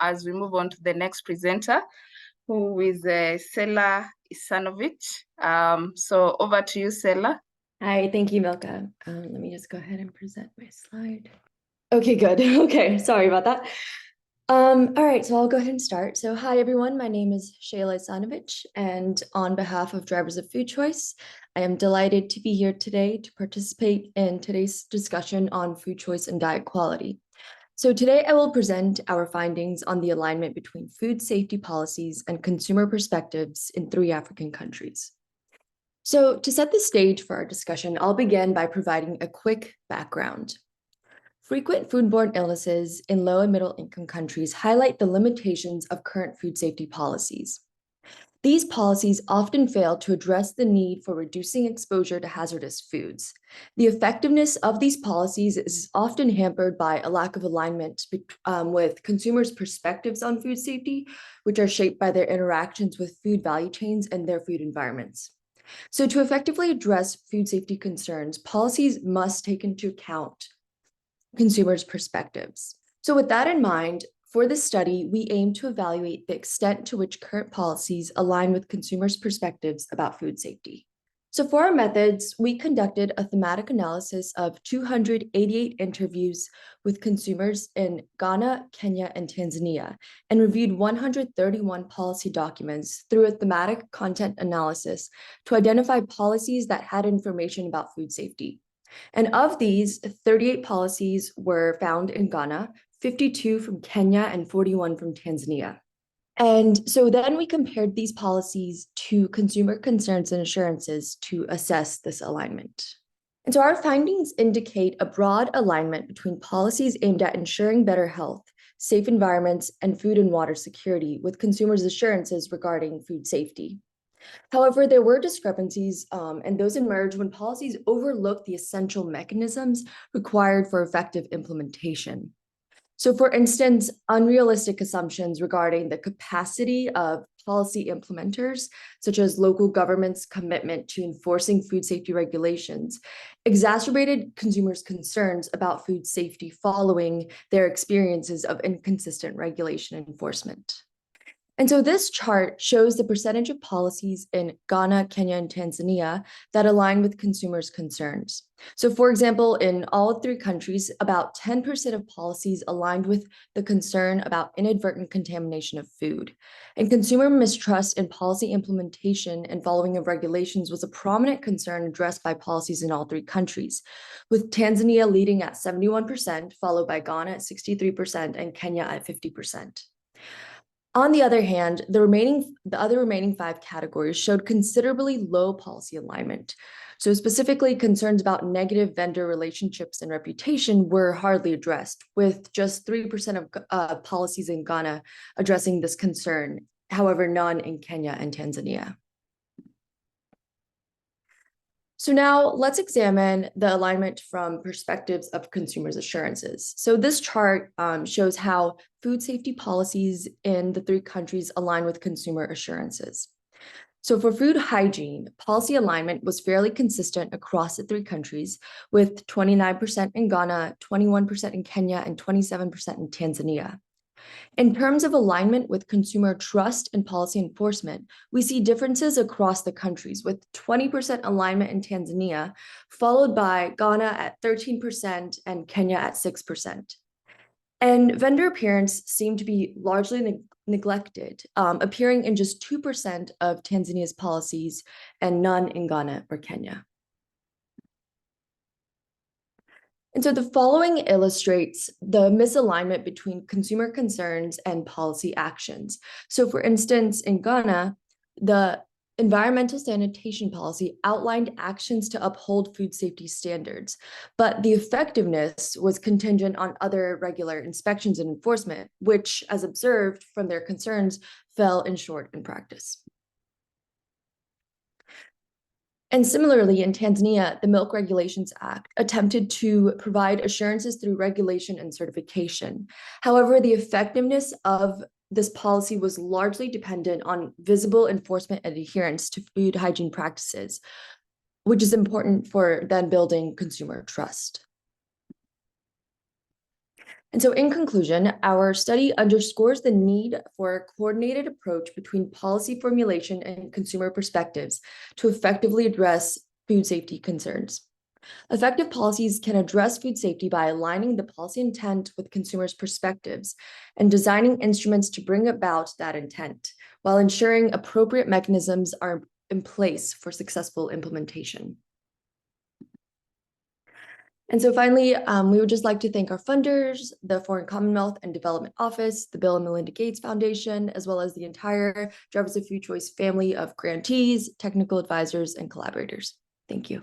as we move on to the next presenter, who is Sela Isanovic. So over to you, Sela. Hi, thank you, Milka. Let me just go ahead and present my slide. Okay, good. Okay, sorry about that. All right, so I'll go ahead and start. So hi, everyone. My name is Shayla Isanovic, and on behalf of Drivers of Food Choice, I am delighted to be here today to participate in today's discussion on food choice and diet quality. So today I will present our findings on the alignment between food safety policies and consumer perspectives in 3 African countries. So to set the stage for our discussion, I'll begin by providing a quick background. Frequent foodborne illnesses in low and middle income countries highlight the limitations of current food safety policies. These policies often fail to address the need for reducing exposure to hazardous foods. The effectiveness of these policies is often hampered by a lack of alignment with consumers' perspectives on food safety, which are shaped by their interactions with food value chains and their food environments. So to effectively address food safety concerns, policies must take into account consumers' perspectives. So with that in mind, for this study, we aim to evaluate the extent to which current policies align with consumers' perspectives about food safety. So for our methods, we conducted a thematic analysis of 288 interviews with consumers in Ghana, Kenya, and Tanzania, and reviewed 131 policy documents through a thematic content analysis to identify policies that had information about food safety. And of these, 38 policies were found in Ghana, 52 from Kenya, and 41 from Tanzania. And so then we compared these policies to consumer concerns and assurances to assess this alignment. And so our findings indicate a broad alignment between policies aimed at ensuring better health, safe environments, and food and water security with consumers' assurances regarding food safety. However, there were discrepancies, and those emerged when policies overlooked the essential mechanisms required for effective implementation. So, for instance, unrealistic assumptions regarding the capacity of policy implementers, such as local governments' commitment to enforcing food safety regulations, exacerbated consumers' concerns about food safety following their experiences of inconsistent regulation enforcement. And so this chart shows the percentage of policies in Ghana, Kenya, and Tanzania that align with consumers' concerns. So for example, in all 3 countries, about 10% of policies aligned with the concern about inadvertent contamination of food. And consumer mistrust in policy implementation and following of regulations was a prominent concern addressed by policies in all 3 countries, with Tanzania leading at 71%, followed by Ghana at 63%, and Kenya at 50%. On the other hand, the other remaining 5 categories showed considerably low policy alignment. So specifically, concerns about negative vendor relationships and reputation were hardly addressed, with just 3% of policies in Ghana addressing this concern, however, none in Kenya and Tanzania. So now let's examine the alignment from perspectives of consumers' assurances. So this chart shows how food safety policies in the 3 countries align with consumer assurances. So for food hygiene, policy alignment was fairly consistent across the 3 countries, with 29% in Ghana, 21% in Kenya, and 27% in Tanzania. In terms of alignment with consumer trust and policy enforcement, we see differences across the countries, with 20% alignment in Tanzania, followed by Ghana at 13% and Kenya at 6%. And vendor appearance seemed to be largely neglected, appearing in just 2% of Tanzania's policies and none in Ghana or Kenya. And so the following illustrates the misalignment between consumer concerns and policy actions. So for instance, in Ghana, the environmental sanitation policy outlined actions to uphold food safety standards, but the effectiveness was contingent on other regular inspections and enforcement, which, as observed from their concerns, fell short in practice. And similarly, in Tanzania, the Milk Regulations Act attempted to provide assurances through regulation and certification. However, the effectiveness of this policy was largely dependent on visible enforcement and adherence to food hygiene practices, which is important for then building consumer trust. And so in conclusion, our study underscores the need for a coordinated approach between policy formulation and consumer perspectives to effectively address food safety concerns. Effective policies can address food safety by aligning the policy intent with consumers' perspectives and designing instruments to bring about that intent, while ensuring appropriate mechanisms are in place for successful implementation. And so finally, we would just like to thank our funders, the Foreign Commonwealth and Development Office, the Bill and Melinda Gates Foundation, as well as the entire Drivers of Food Choice family of grantees, technical advisors, and collaborators. Thank you.